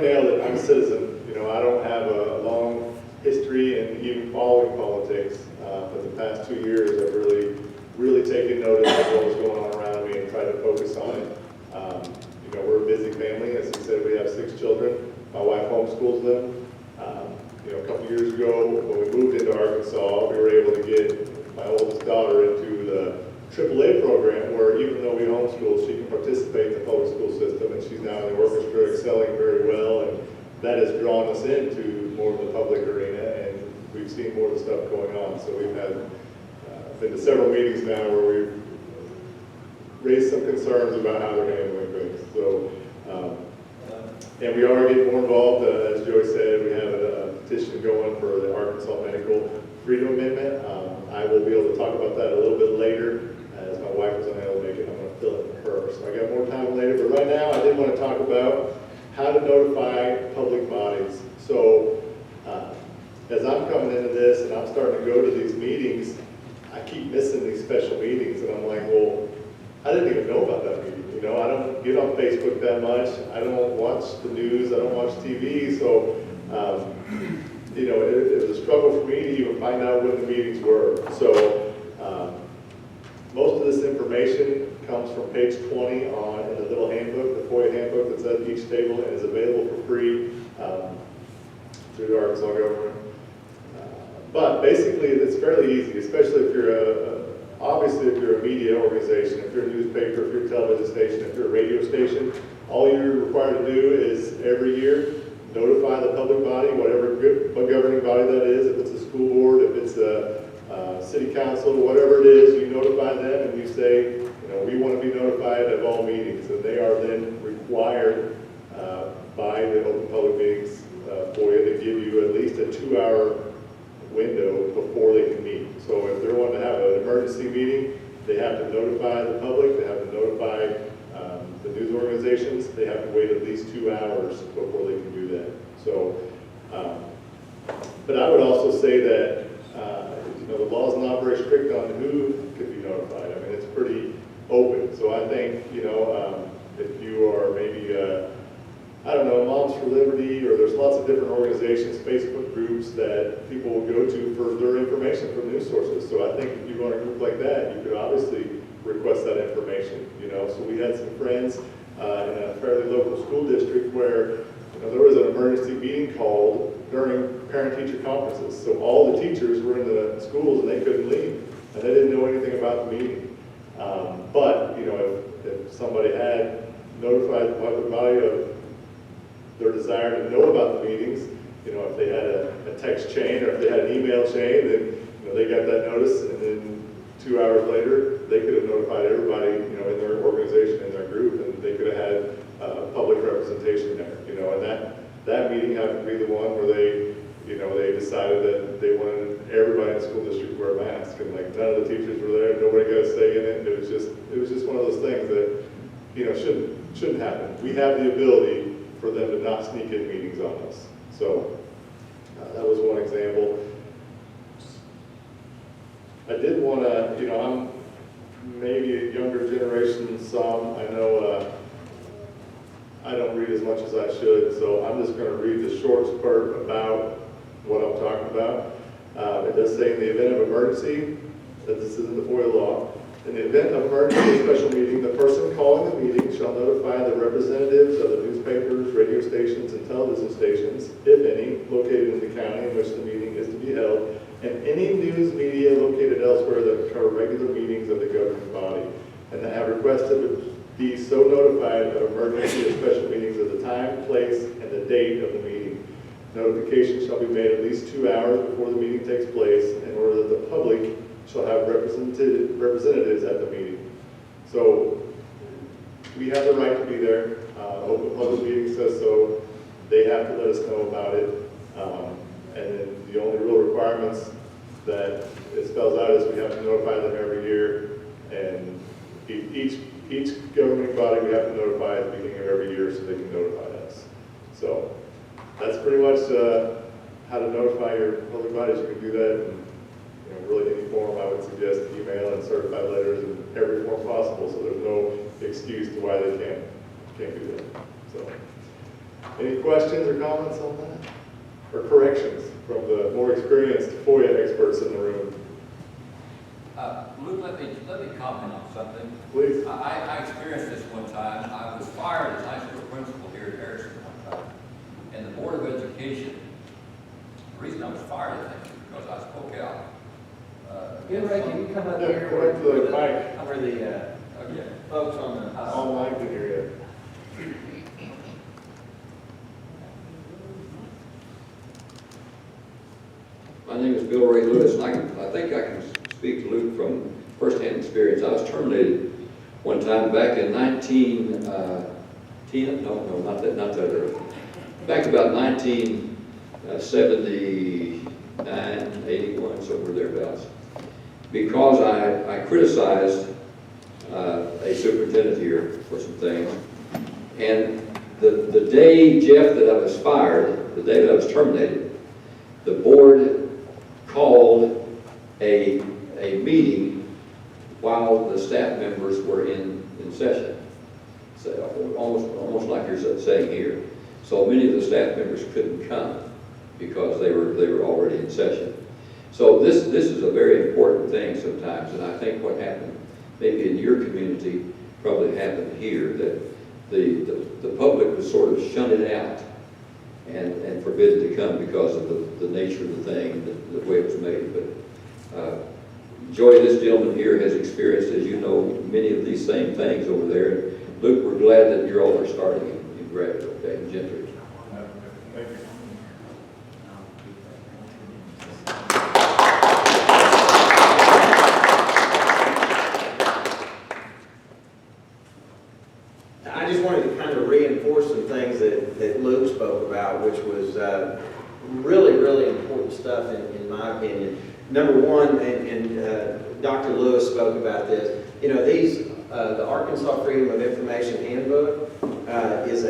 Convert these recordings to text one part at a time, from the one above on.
nailed it. I'm a citizen. You know, I don't have a long history in even following politics, but the past 2 years I've really taken notice of what was going on around me and tried to focus on it. You know, we're a busy family. As you said, we have 6 children. My wife homeschools them. You know, a couple years ago, when we moved into Arkansas, we were able to get my oldest daughter into the AAA program, where even though we homeschool, she can participate in the public school system, and she's now in the orchestra, excelling very well, and that has drawn us into more of the public arena, and we've seen more of the stuff going on. So we've had been to several meetings now where we've raised some concerns about how they're handling things. So, and we are getting more involved. As Joey said, we have a petition going for the Arkansas Medical Freedom Amendment. I will be able to talk about that a little bit later. As my wife was unable to make it, I'm going to fill it for her. So I got more time later. But right now, I did want to talk about how to notify public bodies. So as I'm coming into this and I'm starting to go to these meetings, I keep missing these special meetings. And I'm like, well, I didn't even know about that meeting. You know, I don't get on Facebook that much. I don't watch the news. I don't watch TV. So, you know, it was a struggle for me to even find out when the meetings were. So, most of this information comes from page 20 in the little handbook, the FOIA handbook that's at each table and is available for free through the Arkansas government. But basically, it's fairly easy, especially if you're obviously if you're a media organization, if you're a newspaper, if you're a television station, if you're a radio station. All you're required to do is every year notify the public body, whatever governing body that is, if it's a school board, if it's a city council, whatever it is, you notify them and you say, you know, we want to be notified of all meetings. And they are then required by the Open Public Meetings FOIA to give you at least a 2-hour window before they can meet. So if they're wanting to have an emergency meeting, they have to notify the public, they have to notify the news organizations, they have to wait at least 2 hours before they can do that. So, but I would also say that, you know, the law is not very strict on who could be notified. I mean, it's pretty open. So I think, you know, if you are maybe, I don't know, Moms for Liberty, or there's lots of different organizations, Facebook groups that people will go to for their information from news sources. So I think if you want a group like that, you could obviously request that information, you know. So we had some friends in a fairly local school district where, you know, there was an emergency meeting called during parent-teacher conferences. So all the teachers were in the schools and they couldn't leave, and they didn't know anything about the meeting. But, you know, if somebody had notified the public body of their desire to know about the meetings, you know, if they had a text chain or if they had an email chain, then, you know, they got that notice, and then 2 hours later, they could have notified everybody, you know, in their organization, in their group, and they could have had public representation there, you know. And that meeting happened to be the one where they, you know, they decided that they wanted everybody in the school district to wear a mask, and like none of the teachers were there, nobody got a say in it. It was just one of those things that, you know, shouldn't happen. We have the ability for them to not sneak in meetings on us. So that was one example. I did want to, you know, I'm maybe a younger generation than some. I know I don't read as much as I should, so I'm just going to read the short spurt about what I'm talking about. It does say, in the event of emergency, that this is in the FOIA law, in the event of emergency special meeting, the person calling the meeting shall notify the representatives of the newspapers, radio stations, and television stations, if any, located in the county in which the meeting is to be held, and any news media located elsewhere that are regular meetings of the governing body, and that have requested to be so notified of emergency or special meetings of the time, place, and the date of the meeting. Notification shall be made at least 2 hours before the meeting takes place, in order that the public shall have representatives at the meeting. So we have the right to be there. Open Public Meeting says so. They have to let us know about it. And then the only real requirements that it spells out is we have to notify them every year, and each governing body we have to notify at the beginning of every year so they can notify us. So that's pretty much how to notify your public bodies. You can do that in, you know, really any form. I would suggest email and certified letters in every form possible, so there's no excuse to why they can't do that. So Any questions or comments on that? Or corrections from the more experienced FOIA experts in the room? Luke, let me comment on something. Please. I experienced this one time. I was fired as high school principal here at Harrison one time. And the Board of Education, the reason I was fired, I think, is because I spoke out. Ray, can you come up Yeah, here? come up to the mic. Where the Okay. folks on the... Online can hear you. My name is Bill Ray Lewis, and I think I can speak to Luke from firsthand experience. I was terminated one time back in 1910, no, not that early. Back about 1979, 81, somewhere thereabouts, because I criticized a superintendent here for some things. And the day, Jeff, that I was fired, the day that I was terminated, the board called a meeting while the staff members were in session. So almost like you're saying here. So many of the staff members couldn't come because they were already in session. So this is a very important thing sometimes, and I think what happened maybe in your community probably happened here, that the public was sort of shunted out and forbidden to come because of the nature of the thing, the way it was made. But Joy, this gentleman here, has experienced, as you know, many of these same things over there. Luke, we're glad that you all are starting in Gravett, okay, in Gentry. Thank you. I just wanted to kind of reinforce some things that Luke spoke about, which was really, really important stuff in my opinion. Number one, and Dr. Lewis spoke about this, you know, the Arkansas Freedom of Information Handbook is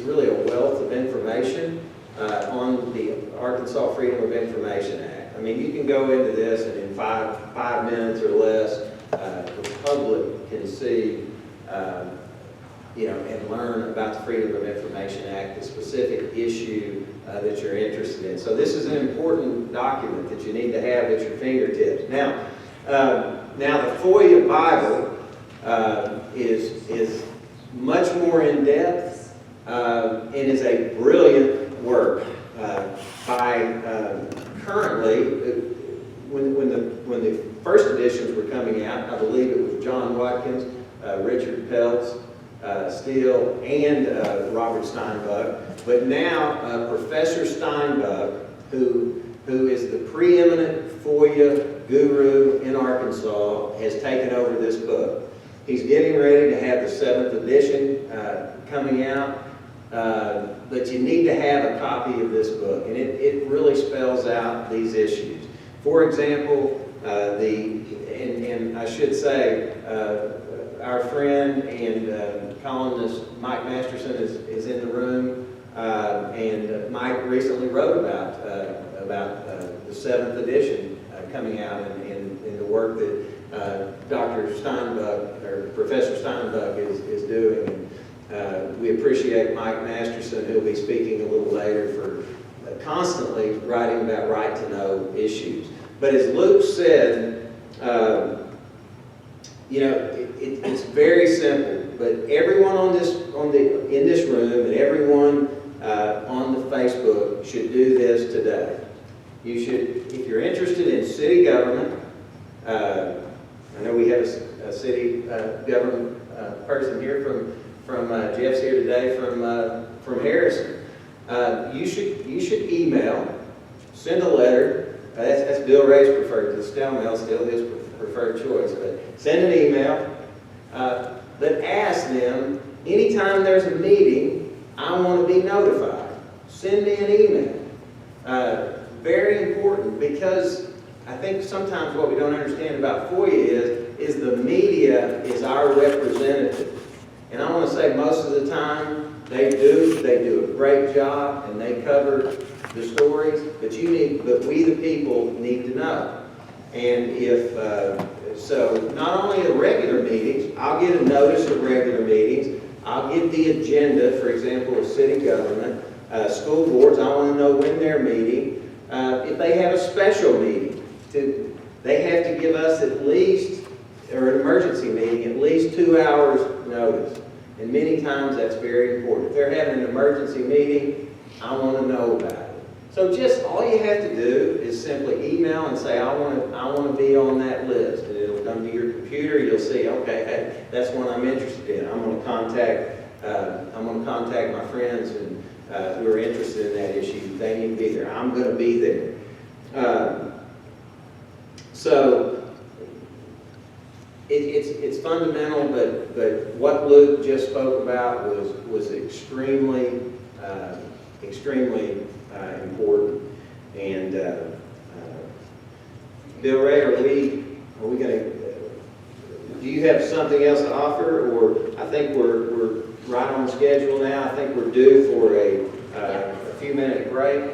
really a wealth of information on the Arkansas Freedom of Information Act. I mean, you can go into this and in five minutes or less, the public can see you know, and learn about the Freedom of Information Act, the specific issue that you're interested in. So this is an important document that you need to have at your fingertips. Now the FOIA Bible is much more in depth and is a brilliant work by currently. When the first editions were coming out, I believe it was John Watkins, Richard Peltz, Steele, and Robert Steinbuck. But now Professor Steinbuck, who is the preeminent FOIA guru in Arkansas, has taken over this book. He's getting ready to have the 7th edition coming out, but you need to have a copy of this book, and it really spells out these issues. For example, and I should say, our friend and columnist Mike Masterson is in the room, and Mike recently wrote about the 7th edition coming out and the work that Dr. Steinbuck, or Professor Steinbuck is doing. And we appreciate Mike Masterson, who'll be speaking a little later, for constantly writing about right-to-know issues. But as Luke said, you know, it's very simple. But everyone in this room and everyone on the Facebook should do this today. You should, if you're interested in city government. I know we have a city government person here from Jeff's here today from Harrison. You should email, send a letter. That's Bill Ray's preferred. The stale mail is still his preferred choice. But send an email. But ask them, anytime there's a meeting, I want to be notified. Send me an email. Very important, because I think sometimes what we don't understand about FOIA is the media is our representative. And I want to say most of the time they do a great job and they cover the stories, but we the people need to know. And so not only at regular meetings, I'll get a notice of regular meetings. I'll get the agenda, for example, of city government, school boards. I want to know when they're meeting. If they have a special meeting, they have to give us at least, or an emergency meeting, at least 2 hours notice. And many times that's very important. If they're having an emergency meeting, I want to know about it. So just all you have to do is simply email and say, I want to be on that list. And it'll come to your computer. You'll see, okay, hey, that's one I'm interested in. I'm going to contact my friends and who are interested in that issue. They need to be there. I'm going to be there. So it's fundamental, but what Luke just spoke about was extremely important. And Bill Ray, are we going to? Do you have something else to offer, or I think we're right on schedule now. I think we're due for a few minute break.